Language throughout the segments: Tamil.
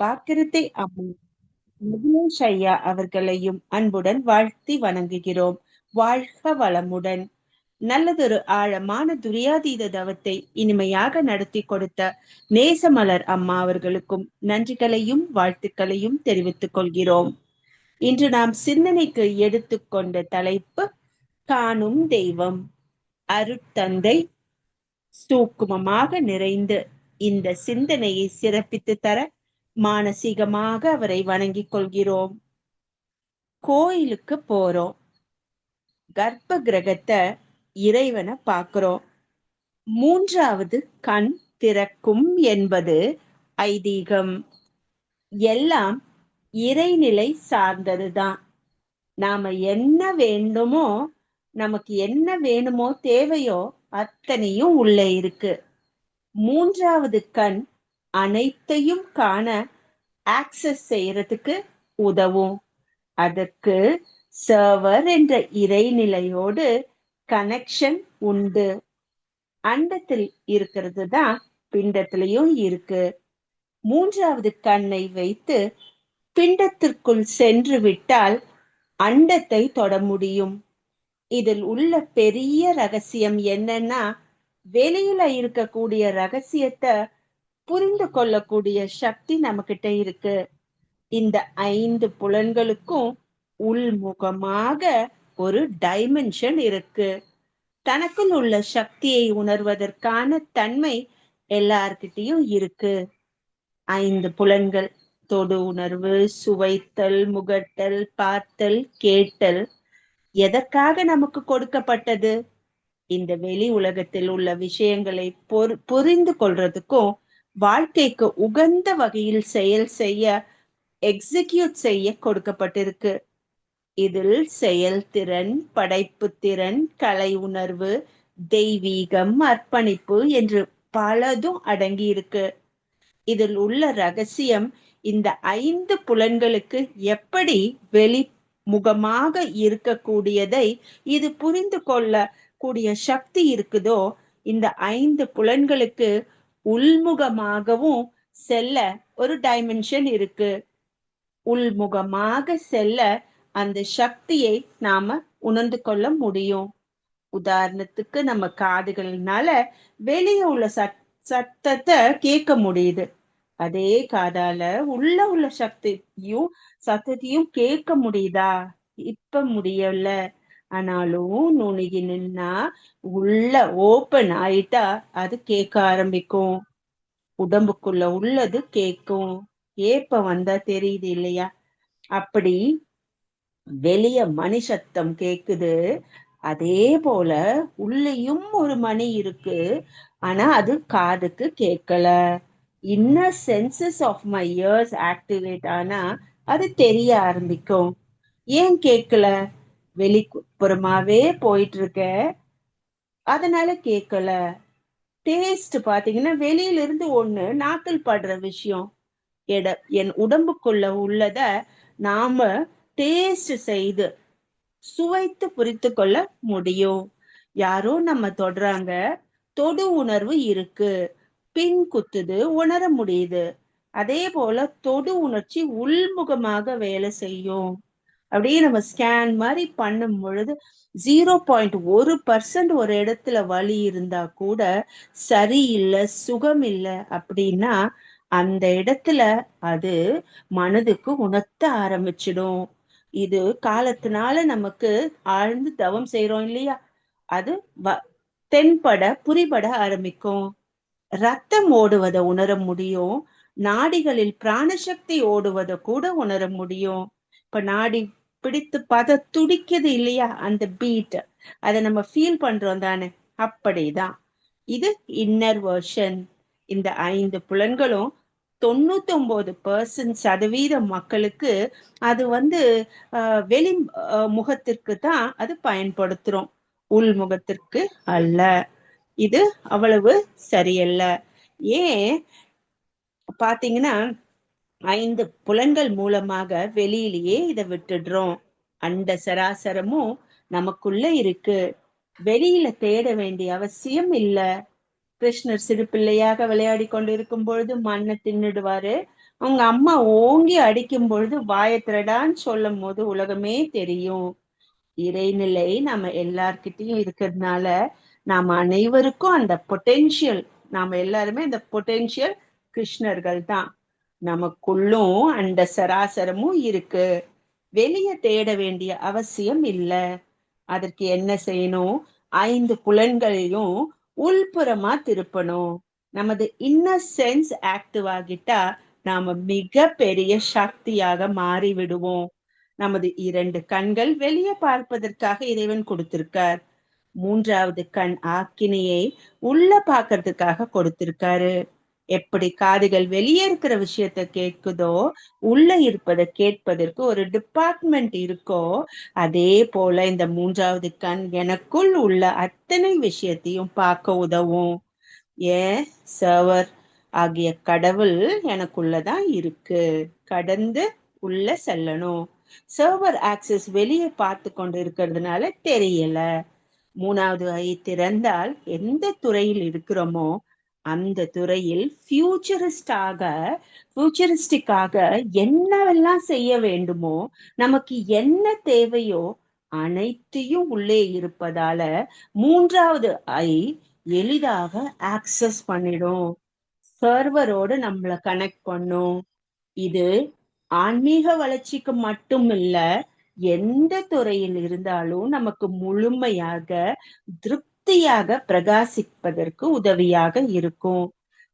பாக்கிரத்தை அம்மா முகிலேஷ் ஐயா அவர்களையும் அன்புடன் வாழ்த்தி வணங்குகிறோம். வாழ்க வளமுடன். நல்லதொரு ஆழமான துரியாதீத தவத்தை இனிமையாக நடத்தி கொடுத்த நேசமலர் அம்மா அவர்களுக்கும் நன்றிகளையும் வாழ்த்துக்களையும் தெரிவித்துக் கொள்கிறோம். இன்று நாம் சிந்தனைக்கு எடுத்துக்கொண்ட தலைப்பு காணும் தெய்வம். அருட்தந்தை சூக்குமமாக நிறைந்து இந்த சிந்தனையை சிறப்பித்து தர மானசீகமாக அவரை வணங்கிக் கொள்கிறோம். கோயிலுக்கு போறோம், கர்ப்ப கிரகத்தை இறைவனை பார்க்கிறோம். மூன்றாவது கண் திறக்கும் என்பது ஐதீகம். எல்லாம் இறைநிலை சார்ந்ததுதான். நாம என்ன வேண்டுமோ, நமக்கு என்ன வேணுமோ தேவையோ அத்தனையும் உள்ளே இருக்கு. மூன்றாவது கண் அனைத்தையும் காண ஆக்சஸ் செய்யறதுக்கு உதவும். அதற்கு சர்வர் என்ற இறைநிலையோடு கனெக்ஷன் உண்டு. அண்டத்தில் இருக்கிறது தான் பிண்டத்திலையும் இருக்கு. மூன்றாவது கண்ணை வைத்து பிண்டத்திற்குள் சென்று விட்டால் அண்டத்தை தொட முடியும். இதில் உள்ள பெரிய ரகசியம் என்னன்னா, வெளியில இருக்கக்கூடிய ரகசியத்தை புரிந்து கொள்ளக்கூடிய சக்தி நம்ம கிட்ட இருக்கு. இந்த 5 புலன்களுக்கும் உள்முகமாக ஒரு டைமென்ஷன் இருக்கு. தனக்குள் உள்ள சக்தியை உணர்வதற்கான தன்மை எல்லார்கிட்டையும் இருக்கு. 5 புலன்கள்: தொடு உணர்வு, சுவைத்தல், முகட்டல், பார்த்தல், கேட்டல். எதற்காக நமக்கு கொடுக்கப்பட்டது? இந்த வெளி உலகத்தில் உள்ள விஷயங்களை புரிந்து கொள்றதுக்கும் வாழ்க்கைக்கு உகந்த வகையில் செயல் செய்ய, எக்ஸிக்யூட் செய்ய கொடுக்கப்பட்டிருக்கு. இதில் செயல்திறன், படைப்பு திறன், கலை உணர்வு, தெய்வீகம், அர்ப்பணிப்பு என்று பலதும் அடங்கி இருக்கு. இதில் உள்ள ரகசியம் இந்த 5 புலன்களுக்கு எப்படி வெளிமுகமாக இருக்கக்கூடியதை இது புரிந்து கொள்ள கூடிய சக்தி இருக்குதோ, இந்த 5 புலன்களுக்கு உள்முகமாகவும் செல்ல ஒரு டைமென்ஷன் இருக்கு. உள்முகமாக செல்ல அந்த சக்தியை நாம உணர்ந்து கொள்ள முடியும். உதாரணத்துக்கு நம்ம காதுகள்னால வெளியே உள்ள சத்தத்தை கேட்க முடியுது. அதே காதால உள்ள சத்தத்தையும் கேட்க முடியுதா? இப்ப முடியல. ஆனாலும் நுணுகி நின்னா உள்ள ஓப்பன் ஆயிட்டா அது கேட்க ஆரம்பிக்கும். உடம்புக்குள்ள உள்ளது கேட்கும். ஏப்ப வந்தா தெரியுது இல்லையா? அப்படி வெளிய மணி சத்தம் கேக்குது. அதே போல உள்ளேயும் ஒரு மணி இருக்கு. ஆனா அது காதுக்கு கேட்கல. Inner senses of my ears activate ஆனா அது தெரிய ஆரம்பிக்கும். ஏன் கேட்கல? வெளிப்புறமாவே போயிட்டு இருக்க, அதனால கேட்கல. டேஸ்ட் பாத்தீங்கன்னா வெளியில இருந்து ஒண்ணு நாக்கில் படுற விஷயம். என் உடம்புக்குள்ள உள்ளத நாம டேஸ்ட் செய்து சுவைத்து புரிந்து கொள்ள முடியும். யாரோ நம்ம தொடுறாங்க, தொடு உணர்வு இருக்கு, பின் குத்துது, உணர முடியுது. அதே போல தொடு உணர்ச்சி உள்முகமாக வேலை செய்யும். அப்படியே நம்ம ஸ்கேன் மாதிரி பண்ணும் பொழுது 0.1% ஒரு இடத்துல வலி இருந்தா கூட சரியில்லை, சுகம் இல்லை அப்படின்னா அந்த இடத்துல அது மனதுக்கு உணர்த்த ஆரம்பிச்சிடும். இது காலத்தினால நமக்கு ஆழ்ந்து தவம் செய்யறோம் இல்லையா, அது தென்பட புரிபட ஆரம்பிக்கும். ரத்தம் ஓடுவதை உணர முடியும். நாடிகளில் பிராணசக்தி ஓடுவதை கூட உணர முடியும். இப்ப நாடி பிடித்து துடிக்குது இல்லையா, அந்த பீட், அதை நம்ம ஃபீல் பண்றோம் தானே? அப்படிதான் இது இன்னர் வெர்ஷன். இந்த 5 புலன்களும் 99% மக்களுக்கு அது வெளி முகத்திற்கு தான் அது பயன்படுத்துறோம், உள்முகத்திற்கு அல்ல. இது அவ்வளவு சரியல்ல. ஏன் பாத்தீங்கன்னா 5 புலன்கள் மூலமாக வெளியிலேயே இதை விட்டுடுறோம். அண்ட சராசரமும் நமக்குள்ள இருக்கு. வெளியில தேட வேண்டிய அவசியம் இல்ல. கிருஷ்ணர் சிறு பிள்ளையாக விளையாடி கொண்டிருக்கும் பொழுது மண்ணை தின்னுடுவாரு. உங்க அம்மா ஓங்கி அடிக்கும் பொழுது வாயை திறடான்னு சொல்லும் போது உலகமே தெரியும். இறைநிலை நம்ம எல்லார்கிட்டயும் இருக்கிறதுனால நாம அனைவருக்கும் அந்த பொட்டென்ஷியல், நாம எல்லாருமே இந்த பொட்டென்ஷியல் கிருஷ்ணர்கள் தான். நமக்குள்ளும் அந்த சராசரமும் இருக்கு. வெளியே தேட வேண்டிய அவசியம் இல்ல. அதற்கு என்ன செய்யணும்? 5 புலன்களையும் உள்புறமா திருப்பணும். நமது இன்னர் சென்ஸ் ஆக்டிவ் ஆகிட்டா நாம மிக பெரிய சக்தியாக மாறி விடுவோம். நமது 2 கண்கள் வெளியே பார்ப்பதற்காக இறைவன் கொடுத்திருக்கார். 3வது கண் ஆக்கினையை உள்ள பார்க்கறதுக்காக கொடுத்திருக்காரு. எப்படி காதுகள் வெளியே இருக்கிற விஷயத்த கேட்குதோ, உள்ள இருப்பதை கேட்பதற்கு ஒரு டிபார்ட்மெண்ட் இருக்கோ, அதே போல இந்த 3வது கண் எனக்குள் உள்ள அத்தனை விஷயத்தையும் பார்க்க உதவும். ஏன் சர்வர் ஆகிய கடவுள் எனக்குள்ளதான் இருக்கு. கடந்து உள்ள செல்லணும். சர்வர் ஆக்சஸ் வெளியே பார்த்து கொண்டு இருக்கிறதுனால தெரியல. 3வது ஐ திறந்தால் எந்த துறையில் இருக்கிறோமோ அந்த துறையில் ஃபியூச்சரிஸ்டிக்காக என்னவெல்லாம் செய்ய வேண்டுமோ, நமக்கு என்ன தேவையோ அனைத்தையும் உள்ளே இருப்பதால 3வது ஐ எளிதாக ஆக்சஸ் பண்ணிடும். சர்வரோடு நம்மள கனெக்ட் பண்ணும். இது ஆன்மீக வளர்ச்சிக்கு மட்டும் இல்ல, எந்த துறையில் இருந்தாலும் நமக்கு முழுமையாக திருப்தியாக பிரகாசிப்பதற்கு உதவியாக இருக்கும்.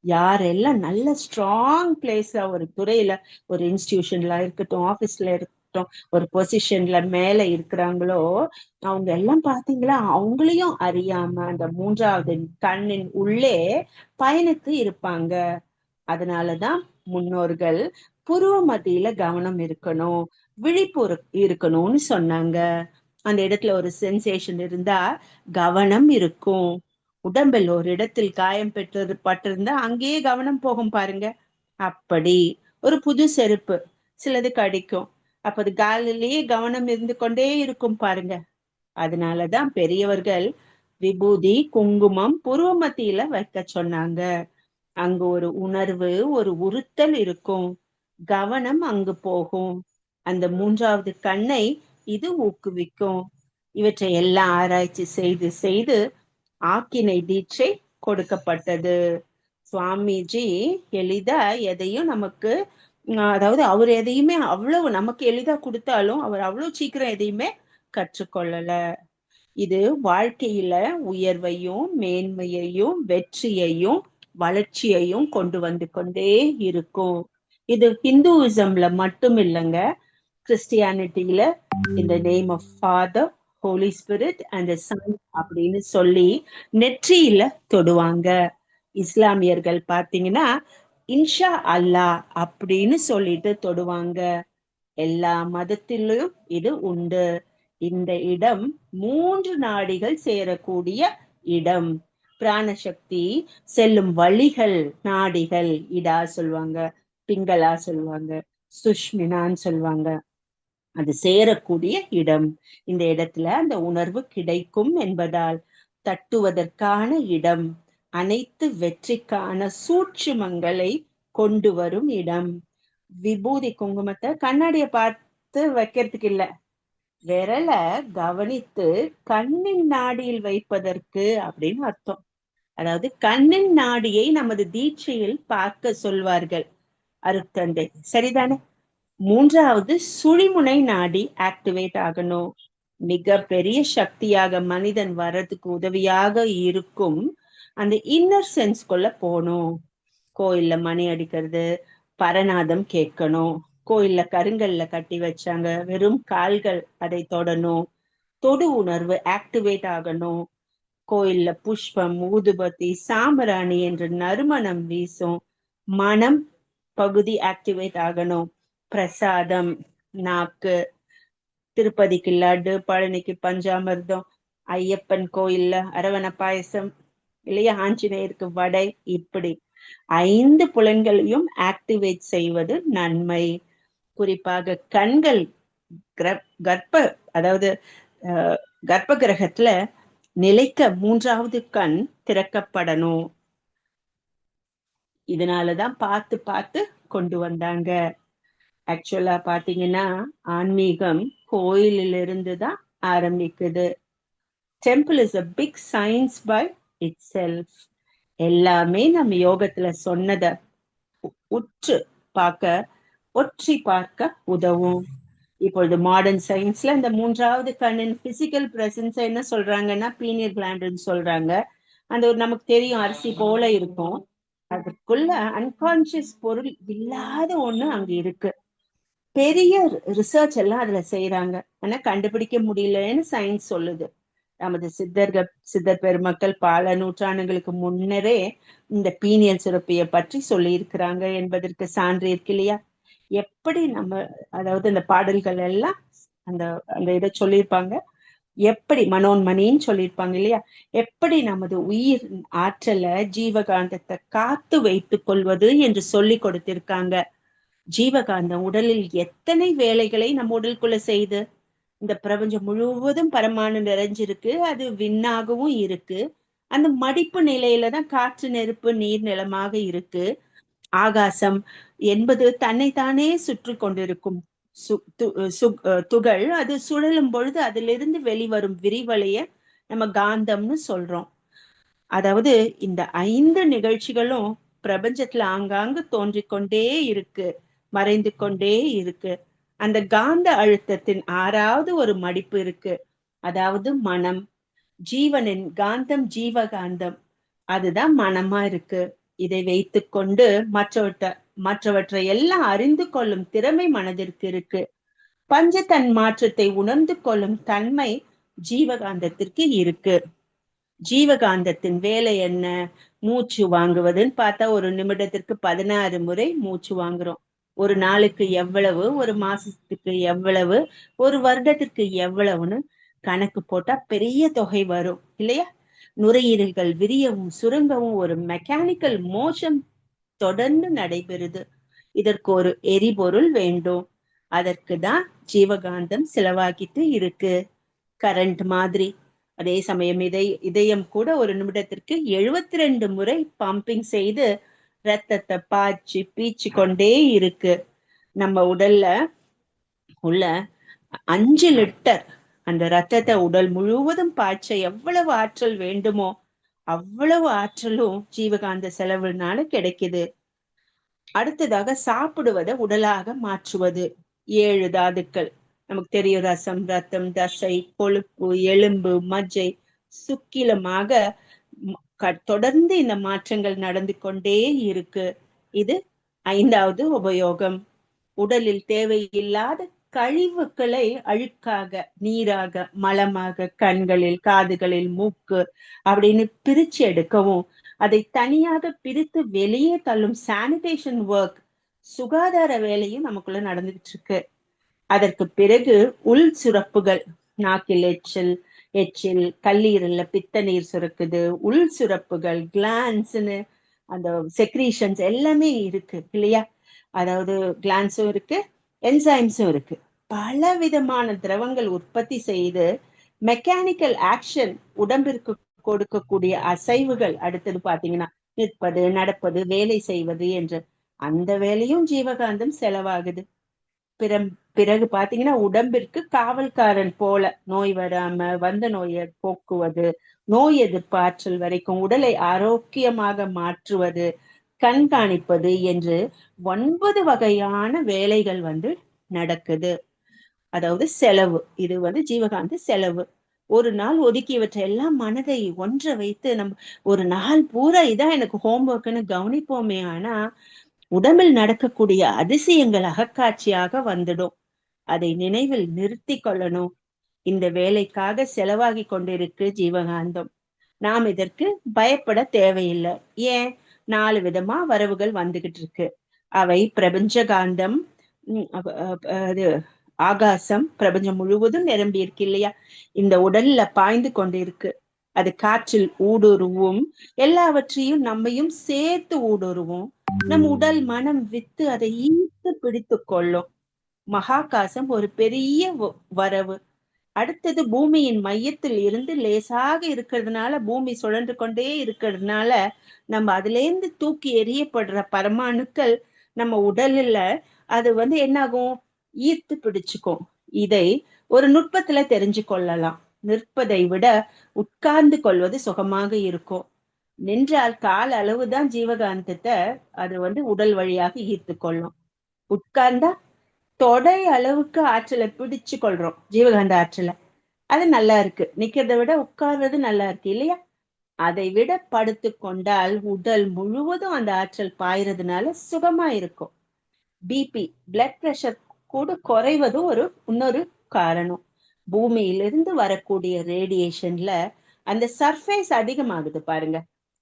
யாரெல்லாம் நல்ல ஸ்ட்ராங் பிளேஸ்ல ஒரு துறையில, ஒரு இன்ஸ்டிடியூஷன்ல இருக்கட்டும், ஆபீஸ்ல இருக்கட்டும், ஒரு பொசிஷன்ல மேல இருக்கிறாங்களோ, அவங்க எல்லாம் பாத்தீங்களா, அவங்களையும் அறியாம அந்த 3வது கண்ணின் உள்ளே பயணித்து இருப்பாங்க. அதனாலதான் முன்னோர்கள் புருவ மத்தியில கவனம் இருக்கணும், விழிப்பு இருக்கணும்னு சொன்னாங்க. அந்த இடத்துல ஒரு சென்சேஷன் இருந்தா கவனம் இருக்கும். உடம்பில் ஒரு இடத்தில் காயம் பட்டிருந்தா அங்கேயே கவனம் போகும் பாருங்க. அப்படி ஒரு புது செருப்பு சிலது கடிக்கும், அப்ப அது காலிலேயே கவனம் இருந்து கொண்டே இருக்கும் பாருங்க. அதனாலதான் பெரியவர்கள் விபூதி குங்குமம் புருவ மத்தியில வைக்க சொன்னாங்க. அங்கு ஒரு உணர்வு, ஒரு உறுத்தல் இருக்கும். கவனம் அங்கு போகும். அந்த 3வது கண்ணை இது ஊக்குவிக்கும். இவற்றை எல்லாம் ஆராய்ச்சி செய்து செய்து ஆக்கினை தீட்சை கொடுக்கப்பட்டது. சுவாமிஜி எளிதா எதையும் நமக்கு, அதாவது அவர் எதையுமே அவ்வளவு நமக்கு எளிதா கொடுத்தாலும் அவர் அவ்வளவு சீக்கிரம் எதையுமே கற்றுக்கொள்ளல. இது வாழ்க்கையில உயர்வையும் மேன்மையையும் வெற்றியையும் வளர்ச்சியையும் கொண்டு வந்து கொண்டே இருக்கும். இது ஹிந்துவிசம்ல மட்டும் இல்லைங்க, கிறிஸ்டியானிட்டியில இந்த name of father, holy spirit and son அப்படின்னு சொல்லி நெற்றியில தொடுவாங்க. இஸ்லாமியர்கள் பாத்தீங்கன்னா இன்ஷா அல்லாஹ் அப்படின்னு சொல்லிட்டு தொடுவாங்க. எல்லா மதத்திலும் இது உண்டு. இந்த இடம் 3 நாடிகள் சேரக்கூடிய இடம். பிராணசக்தி செல்லும் வழிகள், நாடிகள் இடா சொல்லுவாங்க, பிங்களா சொல்லுவாங்க, சுஷ்மினான்னு சொல்லுவாங்க. அது சேரக்கூடிய இடம். இந்த இடத்துல அந்த உணர்வு கிடைக்கும் என்பதால் தட்டுவதற்கான இடம், அனைத்து வெற்றிக்கான சூட்சுமங்களை கொண்டு வரும் இடம். விபூதி குங்குமத்தை கண்ணாடிய பார்த்து வைக்கிறதுக்கு இல்ல, விரல கவனித்து கண்ணின் நாடியில் வைப்பதற்கு அப்படின்னு அர்த்தம். அதாவது கண்ணின் நாடியை நமது தீட்சையில் பார்க்க சொல்வார்கள் அருட்தந்தை, சரிதானே? 3வது சுழிமுனை நாடி ஆக்டிவேட் ஆகணும். மிக பெரிய சக்தியாக மனிதன் வர்றதுக்கு உதவியாக இருக்கும் அந்த இன்னர் சென்ஸ்குள்ள போகணும். கோயில்ல மணி அடிக்கிறது, பரநாதம் கேட்கணும். கோயில்ல கருங்கல்ல கட்டி வச்சாங்க, வெறும் கால்கள் அதை தொடணும். தொடு உணர்வு ஆக்டிவேட் ஆகணும். கோயில்ல புஷ்பம், ஊதுபத்தி, சாம்பிராணி என்று நறுமணம் வீசும். மனம் பகுதி ஆக்டிவேட் ஆகணும். பிரசாதம், நாக்கு, திருப்பதிக்கு லட்டு, பழனிக்கு பஞ்சாமிர்தம், ஐயப்பன் கோயில்ல அரவண பாயசம், இல்லையா, ஆஞ்சநேயருக்கு வடை, இப்படி 5 புலன்களையும் ஆக்டிவேட் செய்வது நன்மை. குறிப்பாக கண்கள் கர்ப்ப, அதாவது கர்ப்ப கிரகத்துல நிலைக்க 3வது கண் திறக்கப்படணும். இதனாலதான் பார்த்து பார்த்து கொண்டு வந்தாங்க. ஆக்சுவலா பாத்தீங்கன்னா ஆன்மீகம் கோயிலிலிருந்து தான் ஆரம்பிக்குது. Temple is a big science by itself. எல்லாமே நம்ம யோகத்துல சொன்னத உற்று பார்க்க, ஒற்றி பார்க்க உதவும். இப்பொழுது மாடர்ன் சயின்ஸ்ல இந்த மூன்றாவது கண்ணின் பிசிக்கல் பிரசன்ஸ் என்ன சொல்றாங்கன்னா பீனியல் கிளாண்டுன்னு சொல்றாங்க. அந்த ஒரு நமக்கு தெரியும் அரிசி போல இருக்கும், அதுக்குள்ள அன்கான்சியஸ் பொருள் இல்லாத ஒண்ணு அங்க இருக்கு. பெரிய ரிசர்ச் எல்லாம் அதுல செய்யறாங்க, ஆனா கண்டுபிடிக்க முடியலன்னு சயின்ஸ் சொல்லுது. நமது சித்தர் பெருமக்கள் பல நூற்றாண்டுகளுக்கு முன்னரே இந்த பீனியல் சுரப்பியை பற்றி சொல்லி இருக்கிறாங்க என்பதற்கு சான்று இருக்கு இல்லையா? எப்படி நம்ம, அதாவது இந்த பாடல்கள் எல்லாம் அந்த அந்த இதை சொல்லியிருப்பாங்க, எப்படி மனோன்மணின்னு சொல்லியிருப்பாங்க இல்லையா? எப்படி நமது உயிர் ஆற்றல ஜீவகாந்தத்தை காத்து வைத்துக் கொள்வது என்று சொல்லி கொடுத்திருக்காங்க. ஜீவகாந்தம் உடலில் எத்தனை வேலைகளை நம்ம உடலுக்குள்ள செய்து, இந்த பிரபஞ்சம் முழுவதும் பரமாணு நிறைஞ்சிருக்கு, அது விண்ணாகவும் இருக்கு. அந்த மடிப்பு நிலையில தான் காற்று நெருப்பு நீர் நிலமாக இருக்கு. ஆகாசம் என்பது தன்னைத்தானே சுற்றி கொண்டிருக்கும் துகள். அது சுழலும் பொழுது அதிலிருந்து வெளிவரும் விரிவலைய நம்ம காந்தம்னு சொல்றோம். அதாவது இந்த 5 நிகழ்ச்சிகளும் பிரபஞ்சத்துல ஆங்காங்கு தோன்றிக்கொண்டே இருக்கு, மறைந்து கொண்டே இருக்கு. அந்த காந்த அழுத்தத்தின் 6வது ஒரு மடிப்பு இருக்கு, அதாவது மனம். ஜீவனின் காந்தம் ஜீவகாந்தம், அதுதான் மனமா இருக்கு. இதை வைத்து கொண்டு மற்றவற்றை எல்லாம் அறிந்து கொள்ளும் திறமை மனதிற்கு இருக்கு. பஞ்ச தன் மாற்றத்தை உணர்ந்து கொள்ளும் தன்மை ஜீவகாந்தத்திற்கு இருக்கு. ஜீவகாந்தத்தின் வேலை என்ன? மூச்சு வாங்குவதுன்னு பார்த்தா ஒரு நிமிடத்திற்கு 16 முறை மூச்சு வாங்குறோம். ஒரு நாளுக்கு எவ்வளவு, ஒரு மாசத்துக்கு எவ்வளவு, ஒரு வருடத்திற்கு எவ்வளவுன்னு கணக்கு போட்டா பெரிய தொகை வரும் இல்லையா? நுரையீரல்கள் விரியவும் சுருங்கவும் ஒரு மெக்கானிக்கல் மோஷன் தொடர்ந்து நடைபெறுது. இதற்கு ஒரு எரிபொருள் வேண்டும். அதற்கு தான் ஜீவகாந்தம் செலவாகிட்டு இருக்கு, கரண்ட் மாதிரி. அதே சமயம் இதயம் கூட ஒரு நிமிடத்திற்கு 72 முறை பம்பிங் செய்து ரத்தத்தை பாய்ச்சி பீச்சு கொண்டே இருக்கு. நம்ம உடல்ல உள்ள 5 லிட்டர் அந்த ரத்தத்தை உடல் முழுவதும் பாய்ச்ச எவ்வளவு ஆற்றல் வேண்டுமோ அவ்வளவு ஆற்றலும் ஜீவகாந்த செலவுனால கிடைக்குது. அடுத்ததாக சாப்பிடுவதை உடலாக மாற்றுவது. 7 தாதுக்கள் நமக்கு தெரியும், ரசம், ரத்தம், தசை, கொழுப்பு, எலும்பு, மஜ்ஜை, சுக்கிலமாக தொடர்ந்து இந்த மாற்றங்கள் நடந்து கொண்டே இருக்கு. இது 5வது உபயோகம். உடலில் தேவையில்லாத கழிவுகளை அழுக்காக, நீராக, மலமாக கண்களில், காதுகளில், மூக்கு அப்படின்னு பிரிச்சு எடுக்கவும், அதை தனியாக பிரித்து வெளியே தள்ளும் சானிடேஷன் ஒர்க், சுகாதார வேலையும் நமக்குள்ள நடந்துகிட்டு இருக்கு. அதற்கு பிறகு உள் சுரப்புகள், நாக்கில் எச்சில், கல்லீரல்ல பித்த நீர் சுரக்குது, உள் சுரப்புகள், கிளான்ஸ்னு அந்த செக்ரீஷன்ஸ் எல்லாமே இருக்கு இல்லையா? அதாவது கிளான்ஸும் இருக்கு, என்சைம்ஸும் இருக்கு. பல விதமான திரவங்கள் உற்பத்தி செய்து மெக்கானிக்கல் ஆக்ஷன், உடம்பிற்கு கொடுக்கக்கூடிய அசைவுகள், அடுத்தது பாத்தீங்கன்னா நிற்பது, நடப்பது, வேலை செய்வது என்று அந்த வேலையும் ஜீவகாந்தம் செலவாகுது. பிறகு பாத்தீங்கன்னா உடம்பிற்கு காவல்காரன் போல நோய் வராம வந்த நோயை போக்குவது, நோய் எதிர்ப்பு ஆற்றல் வரைக்கும் உடலை ஆரோக்கியமாக மாற்றுவது, கண்காணிப்பது என்று 9 வகையான வேலைகள் நடக்குது. அதாவது செலவு, இது ஜீவகாந்த செலவு. ஒரு நாள் ஒதுக்கியவற்றை எல்லாம் மனதை ஒன்ற வைத்து நம்ம ஒரு நாள் பூரா இதான் எனக்கு ஹோம்ஒர்க்னு கவனிப்போமே, ஆனா உடம்பில் நடக்கக்கூடிய அதிசயங்கள் அகக்காட்சியாக வந்துடும். அதை நினைவில் நிறுத்தி கொள்ளணும். இந்த வேலைக்காக செலவாகி கொண்டிருக்கு ஜீவகாந்தம். நாம் இதற்கு பயப்பட தேவையில்லை. ஏன்? 4 விதமா வரவுகள் வந்துகிட்டு இருக்கு. அவை பிரபஞ்ச காந்தம், ஆகாசம் பிரபஞ்சம் முழுவதும் நிரம்பி இருக்கு இல்லையா? இந்த உடல்ல பாய்ந்து கொண்டிருக்கு. அது காற்றில் ஊடுருவும், எல்லாவற்றையும் நம்மையும் சேர்த்து ஊடுருவும். நம் உடல், மனம், வித்து அதை ஈர்த்து பிடித்து கொள்ளும். மகாகாசம் ஒரு பெரிய வரவு. அடுத்தது பூமியின் மையத்தில் இருந்து லேசாக இருக்கிறதுனால, பூமி சுழன்று கொண்டே இருக்கிறதுனால, நம்ம அதுல இருந்து தூக்கி எறியப்படுற பரமாணுக்கள் நம்ம உடல்ல அது என்னாகும், ஈர்த்து பிடிச்சுக்கும். இதை ஒரு நுட்பத்துல தெரிஞ்சு கொள்ளலாம். நிற்பதை விட உட்கார்ந்து கொள்வது சுகமாக இருக்கும். நின்றால் கால அளவுதான் ஜீவகாந்தத்தை அது உடல் வழியாக ஈர்த்து கொள்ளும். உட்கார்ந்தா தொடை அளவுக்கு ஆற்றலை பிடிச்சு கொள்றோம், ஜீவகாந்த ஆற்றலை. அது நல்லா இருக்கு. நிக்கிறதை விட உட்கார்றது நல்லா இருக்கு இல்லையா? அதை விட படுத்து கொண்டால் உடல் முழுவதும் அந்த ஆற்றல் பாயறதுனால சுகமா இருக்கும். பிபி, பிளட் பிரஷர் கூட குறைவதும் இன்னொரு காரணம். பூமியிலிருந்து வரக்கூடிய ரேடியேஷன்ல அந்த சர்ஃபேஸ் அதிகமாகுது பாருங்க,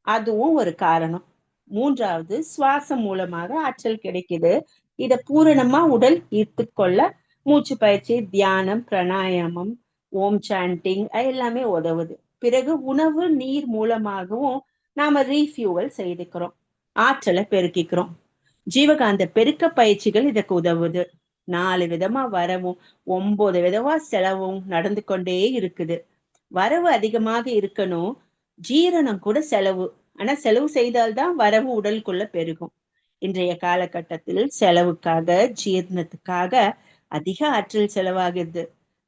அதுவும் ஒரு காரணம். மூன்றாவது, சுவாசம் மூலமாக ஆற்றல் கிடைக்குது. இத பூரணமா உடல் ஈர்த்து கொள்ள மூச்சு பயிற்சி, தியானம், பிராணாயாமம், ஓம் சாண்டிங் எல்லாமே உதவுது. பிறகு உணவு, நீர் மூலமாகவும் நாம ரீஃபியூவல் செய்துக்கிறோம், ஆற்றலை பெருக்கிக்கிறோம். ஜீவகாந்த பெருக்க பயிற்சிகள் இதுக்கு உதவுது. 4 விதமா வரவும் 9 விதமா செலவும் நடந்து கொண்டே இருக்குது. வரவு அதிகமாக இருக்கணும், ஜீரணம் கூட செலவு. ஆனா செலவு செய்தால்தான் வரவு உடலுக்குள்ள பெருகும். இன்றைய காலகட்டத்தில் செலவுக்காக, ஜீரணத்துக்காக அதிக ஆற்றல் செலவாகிறது.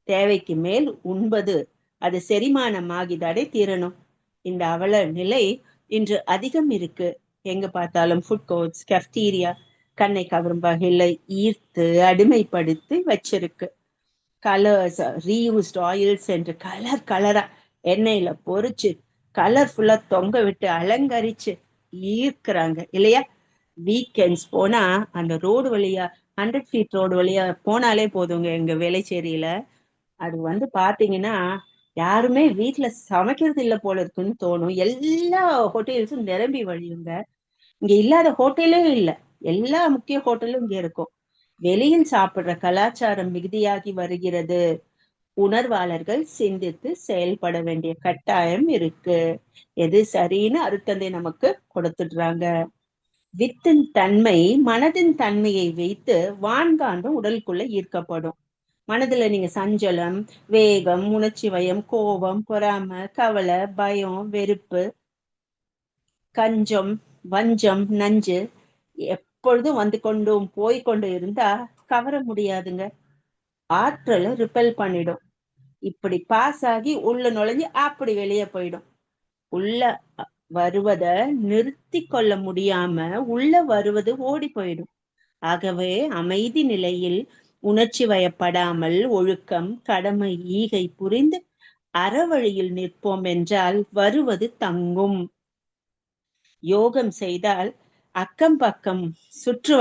தேவைக்கு மேல் உண்பது அது செரிமானமாகிதானே தீரணும். இந்த அவல நிலை இன்று அதிகம் இருக்கு. எங்க பார்த்தாலும் ஃபுட் கோர்ட்ஸ், கெஃப்டீரியா கண்ணை கவரும் வகையில ஈர்த்து அடிமைப்படுத்தி வச்சிருக்கு. கலர்ஸ், ரீயூஸ்ட் ஆயில்ஸ் என்று கலர் கலரா எண்ணெயில பொரிச்சு கலர்ஃபுல்லா தொங்க விட்டு அலங்கரிச்சு ஈர்க்கிறாங்க இல்லையா? வீக்கெண்ட்ஸ் போனா அந்த ரோடு வழியா, 100 ஃபீட் ரோடு வழியா போனாலே போதுங்க, எங்க வேலைச்சேரியில அது பாத்தீங்கன்னா யாருமே வீட்டுல சமைக்கிறது இல்ல போல இருக்குன்னு தோணும். எல்லா ஹோட்டல்ஸும் நிரம்பி வழியுங்க. இங்க இல்லாத ஹோட்டலே இல்ல, எல்லா முக்கிய ஹோட்டலும் இங்க இருக்கும். வெளியில் சாப்பிடுற கலாச்சாரம் மிகுதியாகி வருகிறது. உணர்வாளர்கள் சிந்தித்து செயல்பட வேண்டிய கட்டாயம் இருக்கு. எது சரின்னு அருத்தந்தை நமக்கு கொடுத்துடுறாங்க. வித்தின் தன்மை மனதின் தன்மையை வைத்து வான்காந்தம் உடலுக்குள்ள ஈர்க்கப்படும். மனதுல நீங்க சஞ்சலம், வேகம், உணர்ச்சி வயம், கோபம், பொறாமை, கவலை, பயம், வெறுப்பு, கஞ்சம், வஞ்சம், நஞ்சு எப்பொழுதும் வந்து கொண்டும் போய்கொண்டு இருந்தா கவர முடியாதுங்க. ஆற்றலை ரிப்பல் பண்ணிடும். இப்படி பாஸ் ஆகி உள்ள நுழைஞ்சு அப்படி வெளியே போயிடும். உள்ள வருவத நிறுத்தி கொள்ள முடியாம உள்ள வருவது ஓடி போயிடும். ஆகவே அமைதி நிலையில் உணர்ச்சி வயப்படாமல் ஒழுக்கம், கடமை, ஈகை புரிந்து அறவழியில் நிற்போம் என்றால் வருவது தங்கும். யோகம் செய்தால் அக்கம் பக்கம் சுற்று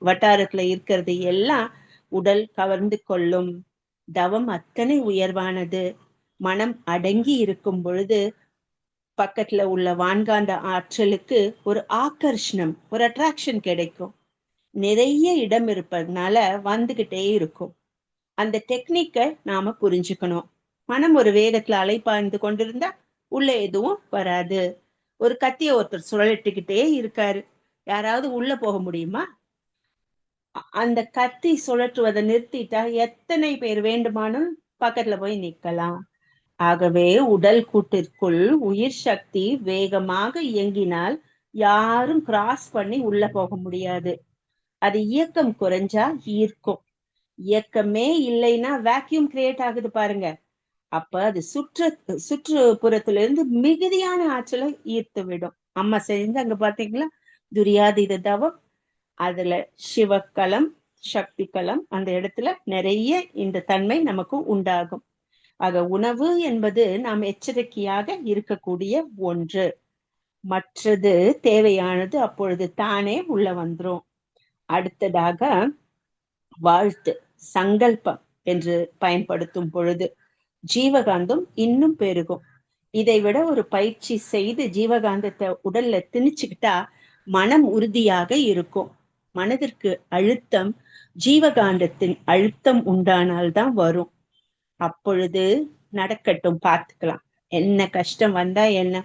வட்டாரத்துல இருக்கிறது எல்லாம் உடல் கவர்ந்து கொள்ளும். தவம் அத்தனை உயர்வானது. மனம் அடங்கி இருக்கும் பொழுது பக்கத்துல உள்ள வான்காந்த ஆற்றலுக்கு ஒரு ஆகர்ஷணம், ஒரு அட்ராக்ஷன் கிடைக்கும். நிறைய இடம் இருப்பதனால வந்துகிட்டே இருக்கும். அந்த டெக்னிக்கை நாம புரிஞ்சுக்கணும். மனம் ஒரு வேகத்துல அலைப்பாய்ந்து கொண்டிருந்தா உள்ள எதுவும் வராது. ஒரு கத்திய ஒருத்தர் சுழலிட்டுக்கிட்டே இருக்காரு, யாராவது உள்ள போக முடியுமா? அந்த கத்தி சுழற்றுவதை நிறுத்திட்டா எத்தனை பேர் வேண்டுமானும் பக்கத்துல போய் நிக்கலாம். ஆகவே உடல் கூட்டிற்குள் உயிர் சக்தி வேகமாக இயங்கினால் யாரும் கிராஸ் பண்ணி உள்ள போக முடியாது. அது இயக்கம் குறைஞ்சா ஈர்க்கும். இயக்கமே இல்லைன்னா வேக்யூம் கிரியேட் ஆகுது பாருங்க. அப்ப அது சுற்றுப்புறத்துல மிகுதியான ஆற்றலை ஈர்த்து விடும். அம்மா செஞ்சு அங்க பாத்தீங்களா துரியாதீத தவம், அதுல சிவக்கலம், சக்தி கலம், அந்த இடத்துல நிறைய இந்த தன்மை நமக்கு உண்டாகும். ஆக உணவு என்பது நாம் எச்சரிக்கையாக இருக்கக்கூடிய ஒன்று. மற்றது தேவையானது அப்பொழுது தானே உள்ள வந்துரும். அடுத்ததாக வாழ்த்து, சங்கல்பம் என்று பயன்படுத்தும் பொழுது ஜீவகாந்தம் இன்னும் பெருகும். இதை விட ஒரு பயிற்சி செய்து ஜீவகாந்தத்தை உடல்ல திணிச்சுக்கிட்டா மனம் உறுதியாக இருக்கும். மனதிற்கு அழுத்தம் ஜீவகாந்தத்தின் அழுத்தம் உண்டானால்தான் வரும். அப்பொழுது நடக்கட்டும், பார்த்துக்கலாம், என்ன கஷ்டம் வந்தா என்ன,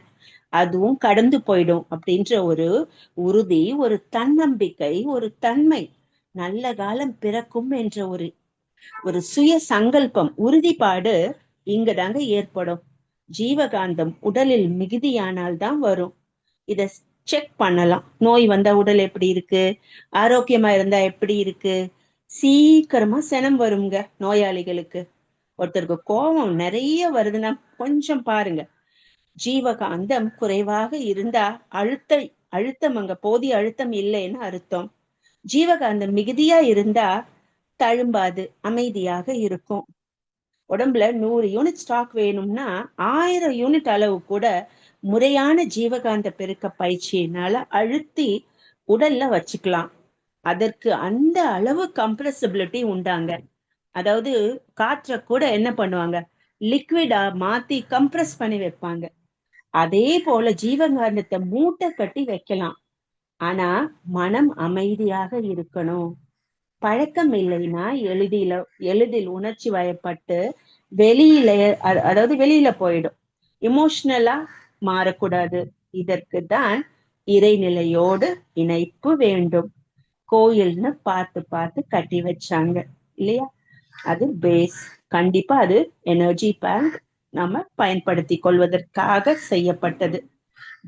அதுவும் கடந்து போயிடும் அப்படின்ற ஒரு உறுதி, ஒரு தன்னம்பிக்கை, ஒரு தன்மை, நல்ல காலம் பிறக்கும் என்ற ஒரு ஒரு சுய சங்கல்பம், உறுதிப்பாடு இங்கதாங்க ஏற்படும். ஜீவகாந்தம் உடலில் மிகுதியானால் தான் வரும். இத செக் பண்ணலாம். நோய் வந்தா உடல் எப்படி இருக்கு, ஆரோக்கியமா இருந்தா எப்படி இருக்கு. சீக்கிரமா செனம் வருங்க நோயாளிகளுக்கு. ஒருத்தருக்கு கோபம் நிறைய வருதுன்னா கொஞ்சம் பாருங்க, ஜீவகாந்தம் குறைவாக இருந்தா அழுத்தம் அங்க போதிய அழுத்தம் இல்லைன்னு அர்த்தம். ஜீவகாந்தம் மிகுதியா இருந்தா தழும்பாது, அமைதியாக இருக்கும். உடம்புல 100 யூனிட் ஸ்டாக் வேணும்னா 1000 யூனிட் அளவு கூட முறையான ஜீவகாந்த பெருக்க பயிற்சியினால அழுத்தி உடல்ல வச்சுக்கலாம். அதற்கு அந்த அளவு கம்ப்ரெசிபிலிட்டி உண்டாங்க. அதாவது காற்றை கூட என்ன பண்ணுவாங்க, லிக்விடா மாத்தி கம்ப்ரெஸ் பண்ணி வைப்பாங்க. அதே போல ஜீவகாந்தத்தை மூட்டை கட்டி வைக்கலாம். ஆனா மனம் அமைதியாக இருக்கணும். பழக்கம் இல்லைன்னா எளிதில் உணர்ச்சி வயப்பட்டு வெளியில அதாவது வெளியில போயிடும். இமோஷனலா மாறக்கூடாது. இதற்கு தான் இறைநிலையோடு இணைப்பு வேண்டும். கோயில்னு பார்த்து பார்த்து கட்டி வச்சாங்க இல்லையா? அது பேஸ். கண்டிப்பா அது எனர்ஜி பேங்க், நம்ம பயன்படுத்தி கொள்வதற்காக செய்யப்பட்டது.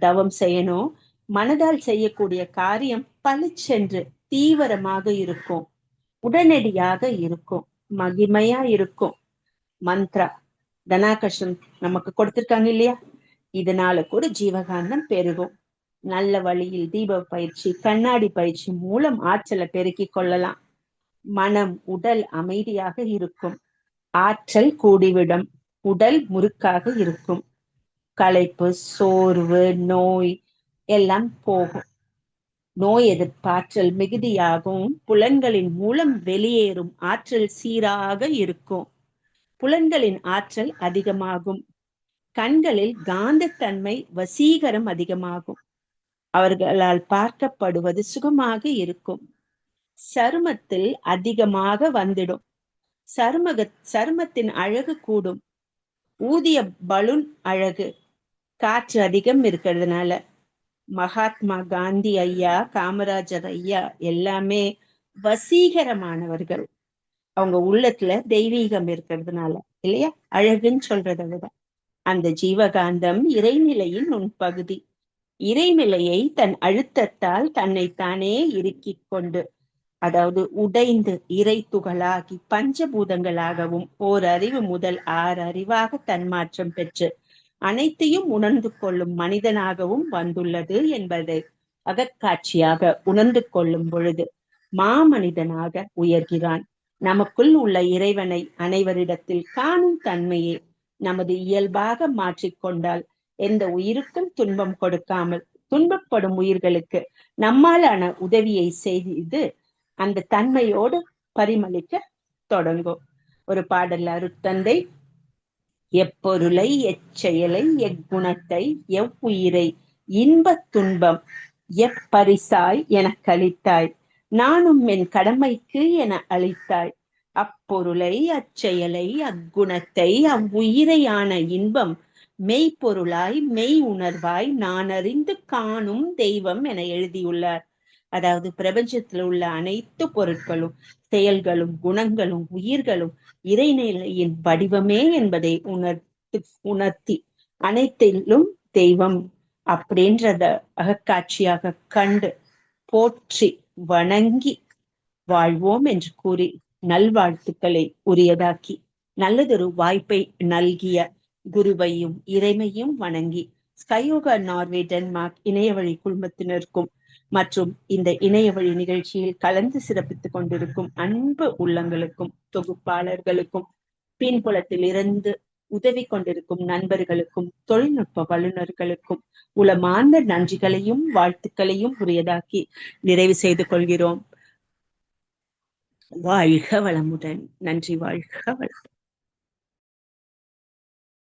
தவம் செய்யணும். மனதால் செய்யக்கூடிய காரியம் பளிச்சென்று தீவிரமாக இருக்கும், உடனடியாக இருக்கும், மகிமையா இருக்கும். மந்த்ரா தனாகர்ஷன் நமக்கு கொடுத்திருக்காங்க இல்லையா? இதனால கூட ஜீவகாந்தம் பெருகும். நல்ல வழியில் தீப பயிற்சி, கண்ணாடி பயிற்சி மூலம் ஆற்றலை பெருக்கிக் கொள்ளலாம். மனம் உடல் அமைதியாக இருக்கும். ஆற்றல் கூடிவிடும். உடல் முறுக்காக இருக்கும். களைப்பு, சோர்வு, நோய் எல்லாம் போகும். நோய் எதிர்ப்பாற்றல் மிகுதியாகவும் புலன்களின் மூலம் வெளியேறும் ஆற்றல் சீராக இருக்கும். புலன்களின் ஆற்றல் அதிகமாகும். கண்களில் காந்தத்தன்மை, வசீகரம் அதிகமாகும். அவர்களால் பார்க்கப்படுவது சுகமாக இருக்கும். சருமத்தில் அதிகமாக வந்துடும். சருமத்தின் அழகு கூடும். ஊதிய பலூன் அழகு, காற்று அதிகம் இருக்கிறதுனால. மகாத்மா காந்தி ஐயா, காமராஜர் ஐயா எல்லாமே வசீகரமானவர்கள். அவங்க உள்ளத்துல தெய்வீகம் இருக்கிறதுனால இல்லையா? அழகுன்னு சொல்றதை விட அந்த ஜீவகாந்தம் இறைநிலையின் நுண்பகுதி. இறைநிலையை தன் அழுத்தத்தால் தன்னைத்தானே இறுக்கிக் கொண்டு, அதாவது உடைந்து இறை துகளாகி பஞ்சபூதங்களாகவும் ஓர் அறிவு முதல் 6 அறிவாக தன்மாற்றம் பெற்று அனைத்தையும் உணர்ந்து கொள்ளும் மனிதனாகவும் வந்துள்ளது என்பதை அகக்காட்சியாக உணர்ந்து கொள்ளும் பொழுது மாமனிதனாக உயர்கிறான். நமக்குள் உள்ள இறைவனை அனைவரிடத்தில் காணும் தன்மையை நமது இயல்பாக மாற்றிக்கொண்டால் எந்த உயிருக்கும் துன்பம் கொடுக்காமல் துன்பப்படும் உயிர்களுக்கு நம்மாலான உதவியை செய்து அந்த தன்மையோடு பரிமளிக்க தொடங்கும். ஒரு பாடல் அருட்தந்தை, எப்பொருளை எச்செயலை எக்குணத்தை எவ்வுயிரை இன்பத் துன்பம் எப்பரிசாய் எனக் அளித்தாய், நானும் என் கடமைக்கு என அளித்தாய், அப்பொருளை அச்செயலை அக்குணத்தை அவ்வுயிரையான இன்பம் மெய்ப்பொருளாய் மெய் உணர்வாய் நான் அறிந்து காணும் தெய்வம் என எழுதியுள்ளார். அதாவது பிரபஞ்சத்தில் உள்ள அனைத்து பொருட்களும், செயல்களும், குணங்களும், உயிர்களும் இறைநிலையின் வடிவமே என்பதை உணர்த்தி அனைத்திலும் தெய்வம் அப்படின்றத அகக்காட்சியாக கண்டு போற்றி வணங்கி வாழ்வோம் என்று கூறி நல்வாழ்த்துக்களை உரியதாக்கி நல்லதொரு வாய்ப்பை நல்கிய குருவையும் இறைமையும் வணங்கி ஸ்கையோகா நார்வே டென்மார்க் இணையவழி குழுமத்தினருக்கும் மற்றும் இந்த இணையவழி நிகழ்ச்சியில் கலந்து சிறப்பித்துக் கொண்டிருக்கும் அன்பு உள்ளங்களுக்கும் தொகுப்பாளர்களுக்கும் பின்புலத்தில் இருந்து உதவி கொண்டிருக்கும் நண்பர்களுக்கும் தொழில்நுட்ப வல்லுநர்களுக்கும் உளமார்ந்த நன்றிகளையும் வாழ்த்துக்களையும் உரியதாக்கி நிறைவு செய்து கொள்கிறோம். வாழ்க வளமுடன். நன்றி. வாழ்க வளம்.